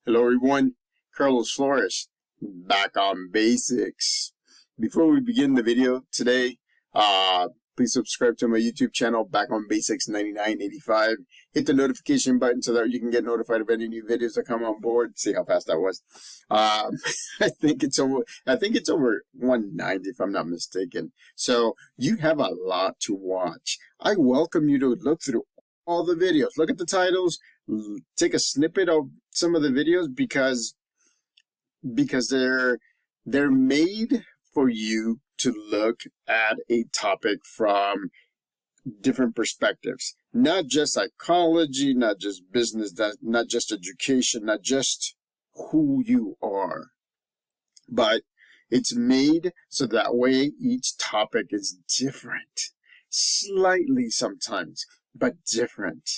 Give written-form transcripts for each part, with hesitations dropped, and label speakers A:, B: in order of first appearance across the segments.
A: Hello everyone, Carlos Flores, back on basics. Before we begin the video today, please subscribe to my YouTube channel, Back on Basics 9985. Hit the notification button so that you can get notified of any new videos that come on board. See how fast that was. I think it's over 190 if I'm not mistaken. So you have a lot to watch. I welcome you to look through all the videos. Look at the titles. Take a snippet of some of the videos because they're made for you to look at a topic from different perspectives. Not just psychology, not just business, not just education, not just who you are. But it's made so that way each topic is different. Slightly sometimes, but different.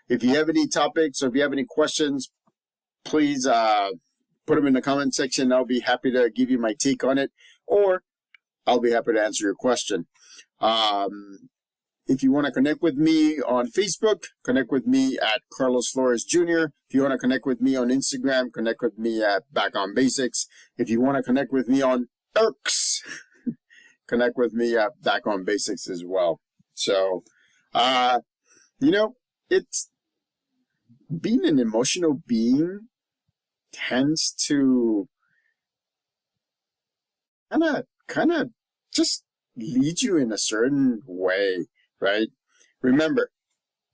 A: If you have any topics or if you have any questions, please put them in the comment section. I'll be happy to give you my take on it, or I'll be happy to answer your question. If you want to connect with me on Facebook, connect with me at Carlos Flores Jr. If you want to connect with me on Instagram, connect with me at Back on Basics. If you want to connect with me on X, connect with me at Back on Basics as well. So, it's being an emotional being tends to kind of just lead you in a certain way, right? Remember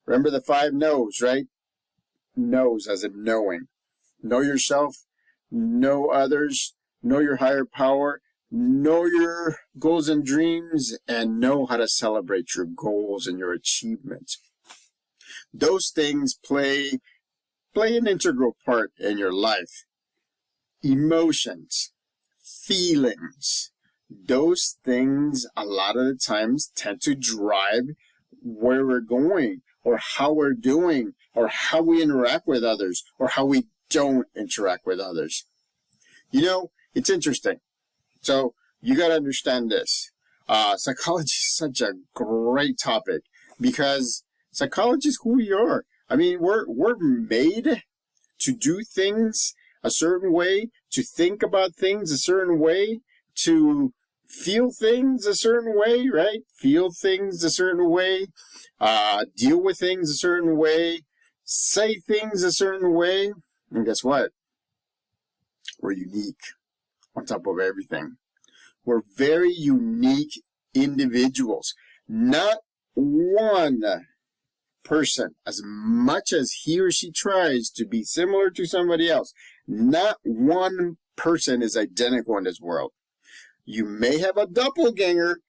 A: the 5 no's, right? No's as in knowing. Know yourself, know others, know your higher power, know your goals and dreams, and know how to celebrate your goals and your achievements. Those things play an integral part in your life. Emotions, feelings, those things a lot of the times tend to drive where we're going or how we're doing or how we interact with others or how we don't interact with others. It's interesting. So you got to understand this. Psychology is such a great topic because psychology is who we are. I mean, we're made to do things a certain way, to think about things a certain way, to feel things a certain way, right? Feel things a certain way, deal with things a certain way, say things a certain way. And guess what? We're unique on top of everything. We're very unique individuals. Not one person, as much as he or she tries to be similar to somebody else, not one person is identical in this world. You may have a doppelganger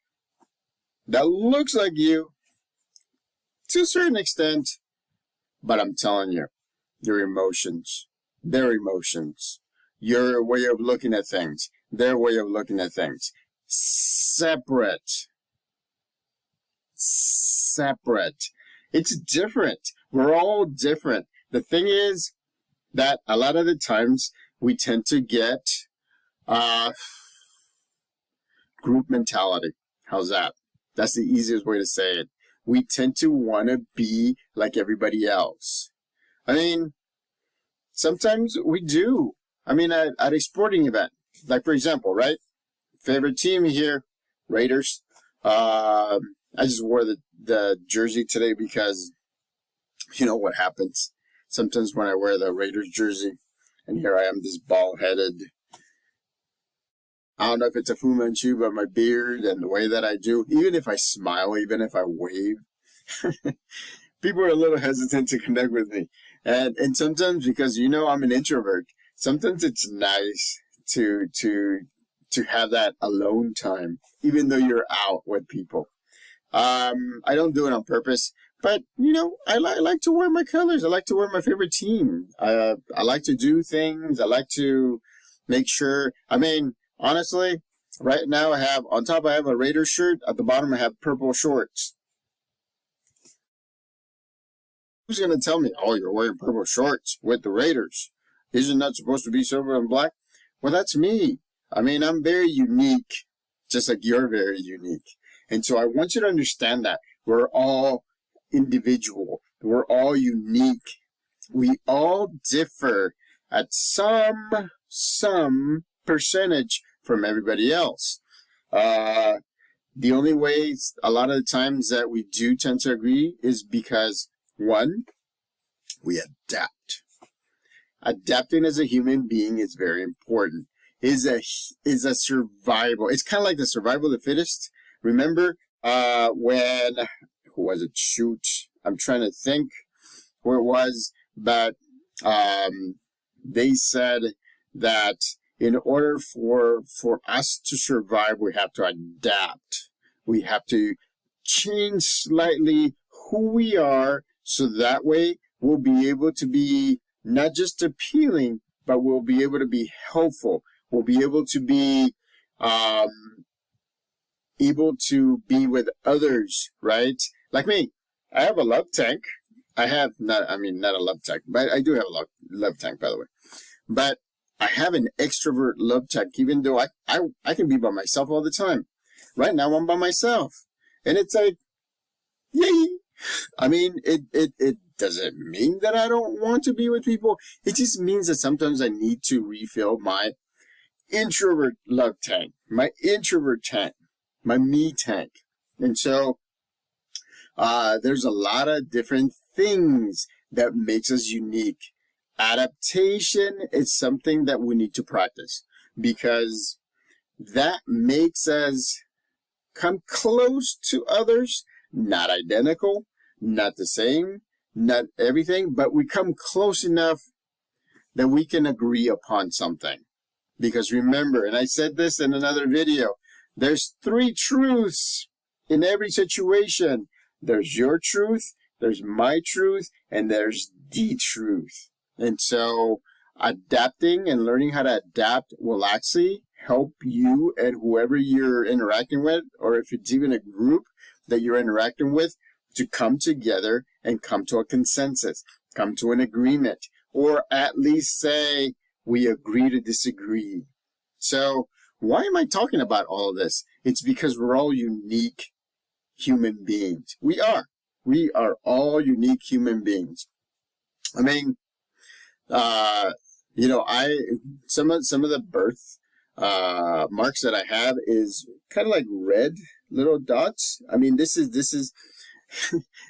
A: that looks like you to a certain extent, but I'm telling you, your emotions, their emotions, your way of looking at things, their way of looking at things, separate. It's different. We're all different. The thing is that a lot of the times we tend to get group mentality. How's that? That's the easiest way to say it. We tend to want to be like everybody else. I mean, sometimes we do. I mean, at a sporting event, like for example, right? Favorite team here, Raiders. I just wore the jersey today because you know what happens. Sometimes when I wear the Raiders jersey, and here I am, this bald-headed, I don't know if it's a Fu Manchu, but my beard and the way that I do, even if I smile, even if I wave, people are a little hesitant to connect with me. And sometimes because, I'm an introvert, sometimes it's nice to have that alone time, even though you're out with people. I don't do it on purpose, but, I like to wear my colors. I like to wear my favorite team. I like to do things. I like to make sure. I mean, honestly, right now on top I have a Raiders shirt. At the bottom I have purple shorts. Who's going to tell me, oh, you're wearing purple shorts with the Raiders? Isn't that supposed to be silver and black? Well, that's me. I mean, I'm very unique, just like you're very unique. And so I want you to understand that we're all individual. We're all unique. We all differ at some percentage from everybody else. The only way a lot of the times that we do tend to agree is because, one, we adapt. Adapting as a human being is very important. Is a survival. It's kind of like the survival of the fittest. Remember when, who was it? Shoot, I'm trying to think where it was, but they said that in order for us to survive, we have to adapt. We have to change slightly who we are, so that way we'll be able to be not just appealing, but we'll be able to be helpful. We'll be able to be with others, right? Like me, I have a love tank. I have not a love tank, but I do have a love tank, by the way. But I have an extrovert love tank, even though I can be by myself all the time. Right now I'm by myself. And it's like, yay! I mean, it doesn't mean that I don't want to be with people. It just means that sometimes I need to refill my introvert love tank, my introvert tank, my me tank. And so there's a lot of different things that makes us unique. Adaptation is something that we need to practice, because that makes us come close to others, not identical, not the same, not everything, but we come close enough that we can agree upon something. Because remember, and I said this in another video, there's 3 truths in every situation. There's your truth, there's my truth, and there's the truth. And so adapting and learning how to adapt will actually help you and whoever you're interacting with, or if it's even a group that you're interacting with, to come together and come to a consensus, come to an agreement, or at least say, we agree to disagree. So why am I talking about all of this? It's because we're all unique human beings. We are all unique human beings. I mean, some of the birth marks that I have is kind of like red little dots. I mean, this is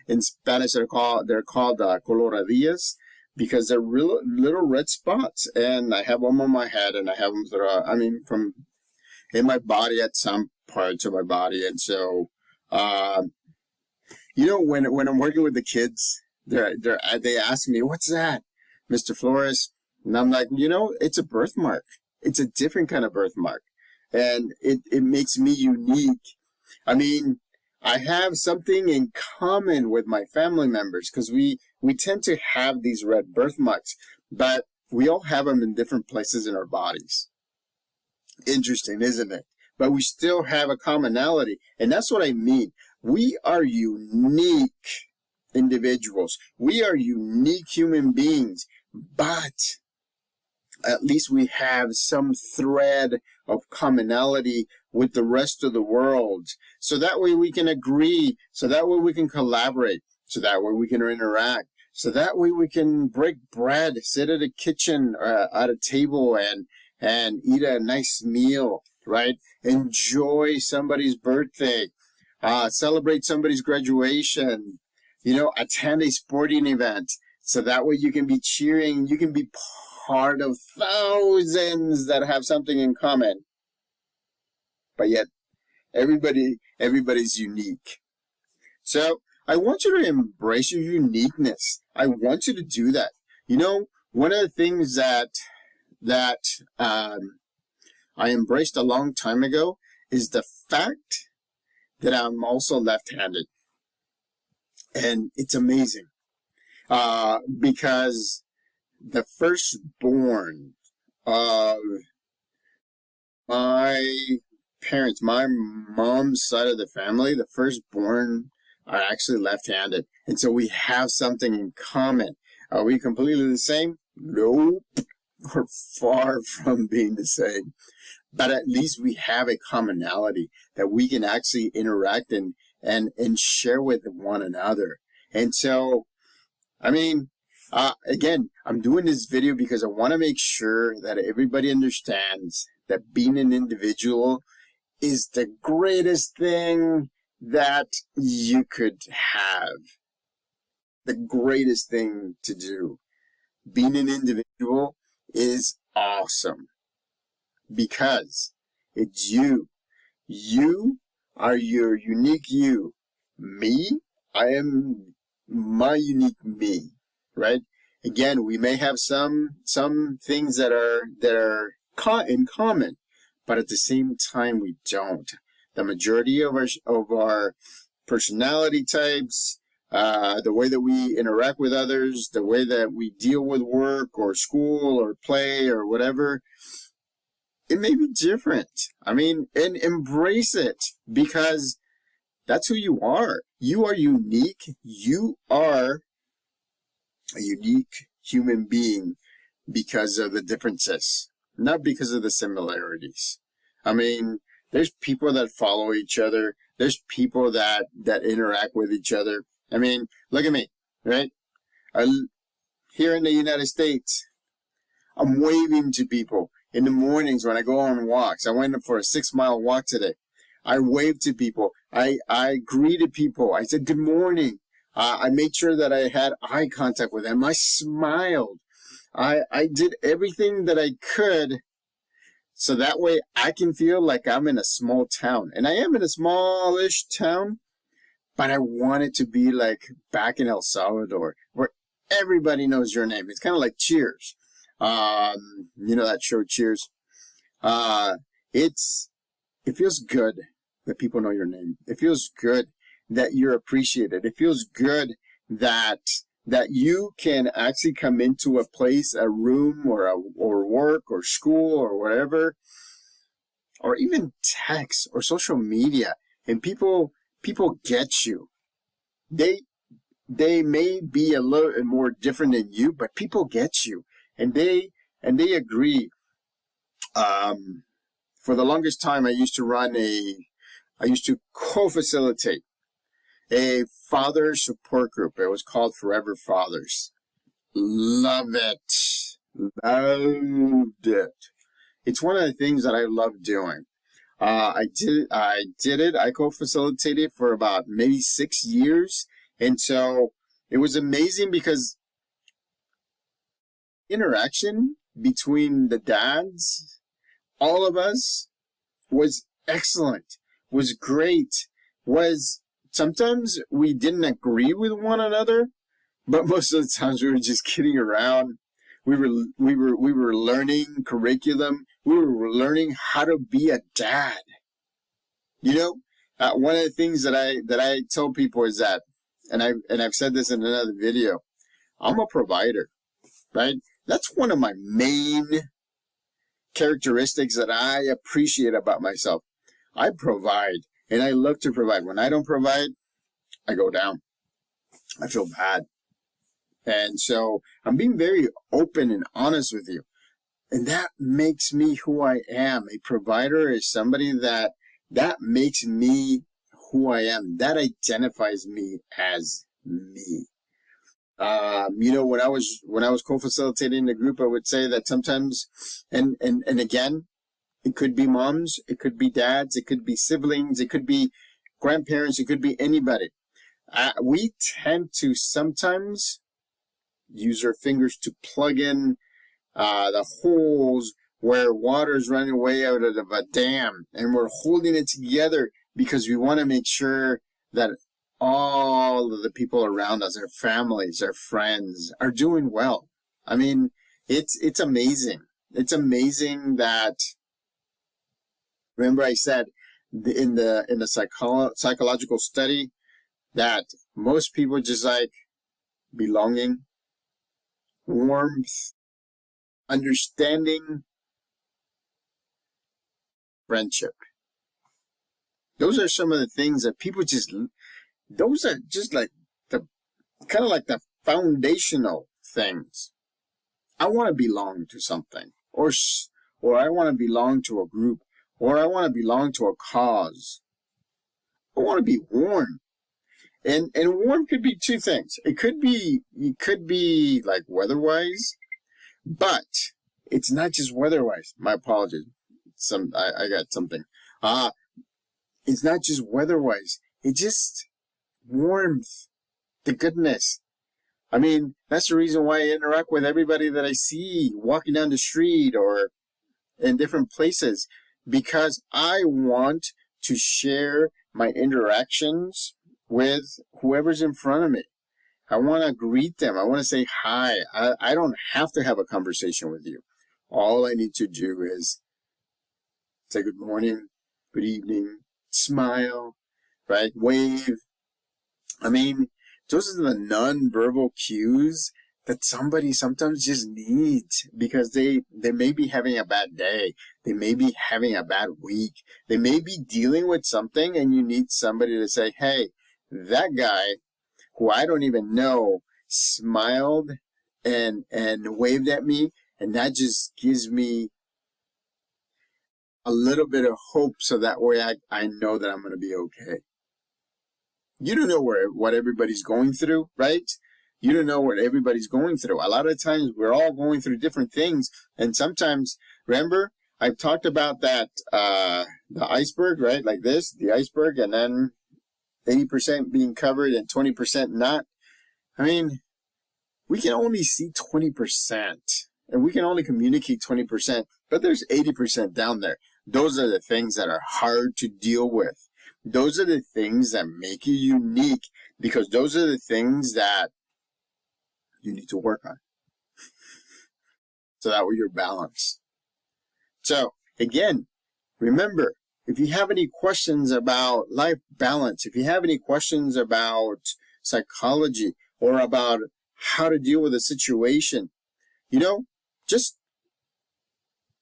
A: in Spanish they're called coloradillas, because they're little red spots, and I have them on my head, and I have them from in my body at some parts of my body. And so when I'm working with the kids, they ask me, what's that, Mr. Flores? And I'm like, it's a birthmark. It's a different kind of birthmark, and it makes me unique. I mean, I have something in common with my family members, because we tend to have these red birthmarks, but we all have them in different places in our bodies. Interesting, isn't it? But we still have a commonality, and that's what I mean. We are unique individuals. We are unique human beings, but at least we have some thread of commonality with the rest of the world. So that way we can agree. So that way we can collaborate. So that way we can interact. So that way we can break bread, sit at a kitchen, at a table, and eat a nice meal, right? Enjoy somebody's birthday, celebrate somebody's graduation, attend a sporting event. So that way you can be cheering, you can be part of thousands that have something in common. But yet, everybody's unique. So I want you to embrace your uniqueness. I want you to do that. One of the things that I embraced a long time ago is the fact that I'm also left-handed. And it's amazing. Because the firstborn of my parents, my mom's side of the family, the firstborn are actually left-handed. And so we have something in common. Are we completely the same? Nope. We're far from being the same. But at least we have a commonality that we can actually interact and share with one another. And so, I mean, Again, I'm doing this video because I want to make sure that everybody understands that being an individual is the greatest thing that you could have. The greatest thing to do. Being an individual is awesome because it's you. You are your unique you. Me, I am my unique me, right? Again, we may have some things that are in common, but at the same time we don't. The majority of our personality types, the way that we interact with others, the way that we deal with work or school or play or whatever, it may be different. I mean, and embrace it because that's who you are. You are unique. You are a unique human being because of the differences, not because of the similarities. I mean, there's people that follow each other. There's people that interact with each other. I mean, look at me, right? Here in the United States, I'm waving to people in the mornings when I go on walks. I went for a 6-mile walk today. I waved to people. I greeted people. I said, good morning. I made sure that I had eye contact with them. I smiled. I did everything that I could so that way I can feel like I'm in a small town. And I am in a smallish town, but I want it to be like back in El Salvador, where everybody knows your name. It's kind of like Cheers. You know that show Cheers? It feels good that people know your name. It feels good that you're appreciated. It feels good that you can actually come into a place, a room, or work, or school, or whatever, or even text or social media, and people get you. They may be a little more different than you, but people get you, and they agree. For the longest time, I used to co-facilitate a father support group. It was called Forever Fathers. Love it. Loved it. It's one of the things that I love doing. I did it. I co-facilitated for about maybe 6 years. And so it was amazing because interaction between the dads, all of us, was excellent, was great, sometimes we didn't agree with one another, but most of the times we were just kidding around. We were learning curriculum. We were learning how to be a dad. You know, one of the things that I tell people is that, and I've said this in another video, I'm a provider, right? That's one of my main characteristics that I appreciate about myself. I provide, and I look to provide. When I don't provide, I go down. I feel bad. And so I'm being very open and honest with you. And that makes me who I am. A provider is somebody that makes me who I am. That identifies me as me. You know, when I was co-facilitating the group, I would say that sometimes, and again, it could be moms, it could be dads, it could be siblings, it could be grandparents, it could be anybody. We tend to sometimes use our fingers to plug in the holes where water is running away out of a dam, and we're holding it together because we want to make sure that all of the people around us, our families, our friends, are doing well. I mean, it's amazing. It's amazing that, remember I said in the psychological study that most people just like belonging, warmth, understanding, friendship. Those are some of the things that people those are just like the kind of like the foundational things. I want to belong to something, or I want to belong to a group, or I want to belong to a cause. I want to be warm. And warm could be two things. It could be like weather-wise, but it's not just weather-wise. My apologies. I got something. It's not just weather-wise. It just warmth, the goodness. I mean, that's the reason why I interact with everybody that I see walking down the street or in different places, because I want to share my interactions with whoever's in front of me. I want to greet them. I want to say hi. I don't have to have a conversation with you. All I need to do is say good morning, good evening, smile, right? Wave. I mean, those are the non-verbal cues that somebody sometimes just needs, because they may be having a bad day. They may be having a bad week. They may be dealing with something, and you need somebody to say, hey, that guy who I don't even know smiled and waved at me, and that just gives me a little bit of hope, so that way I know that I'm going to be okay. You don't know what everybody's going through, right? You don't know what everybody's going through. A lot of times we're all going through different things, and sometimes, remember, I've talked about that, the iceberg, right? Like this, the iceberg, and then 80% being covered and 20% not. I mean, we can only see 20%, and we can only communicate 20%, but there's 80% down there. Those are the things that are hard to deal with. Those are the things that make you unique, because those are the things that you need to work on, so that way you're balanced. So again, remember, if you have any questions about life balance, if you have any questions about psychology or about how to deal with a situation, just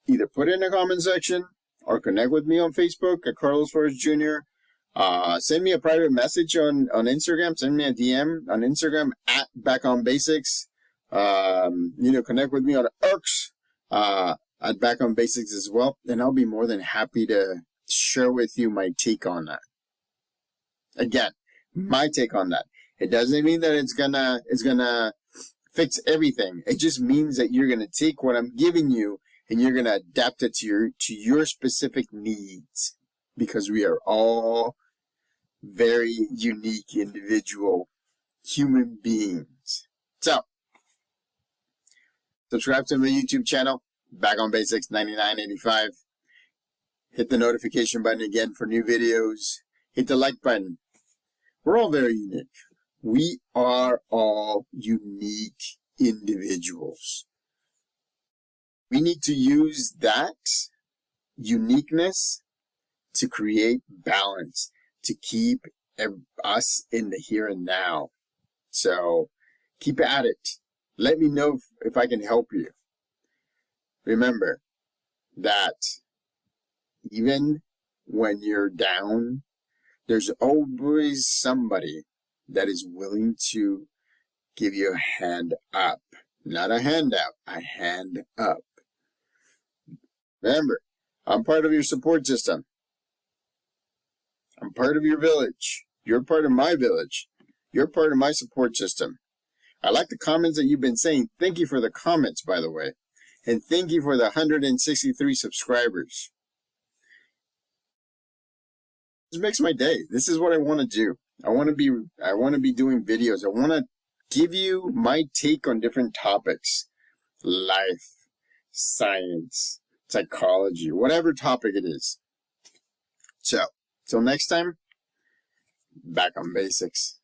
A: either put it in the comment section or connect with me on Facebook at Carlos Flores Jr. Send me a private message on Instagram. Send me a DM on Instagram at Back on Basics. Connect with me on X at Back on Basics as well, and I'll be more than happy to share with you my take on that. Again, my take on that. It doesn't mean that it's gonna fix everything. It just means that you're gonna take what I'm giving you and you're gonna adapt it to your specific needs, because we are all very unique individual human beings. So, subscribe to my YouTube channel, Back on Basics 9985. Hit the notification button again for new videos. Hit the like button. We're all very unique. We are all unique individuals. We need to use that uniqueness to create balance, to keep us in the here and now. So keep at it. Let me know if I can help you. Remember that even when you're down, there's always somebody that is willing to give you a hand up. Not a handout, a hand up. Remember, I'm part of your support system. I'm part of your village. You're part of my village. You're part of my support system. I like the comments that you've been saying. Thank you for the comments, by the way. And thank you for the 163 subscribers. This makes my day. This is what I want to do. I want to be doing videos. I want to give you my take on different topics. Life, science, psychology, whatever topic it is. So, till next time, Back on Basics.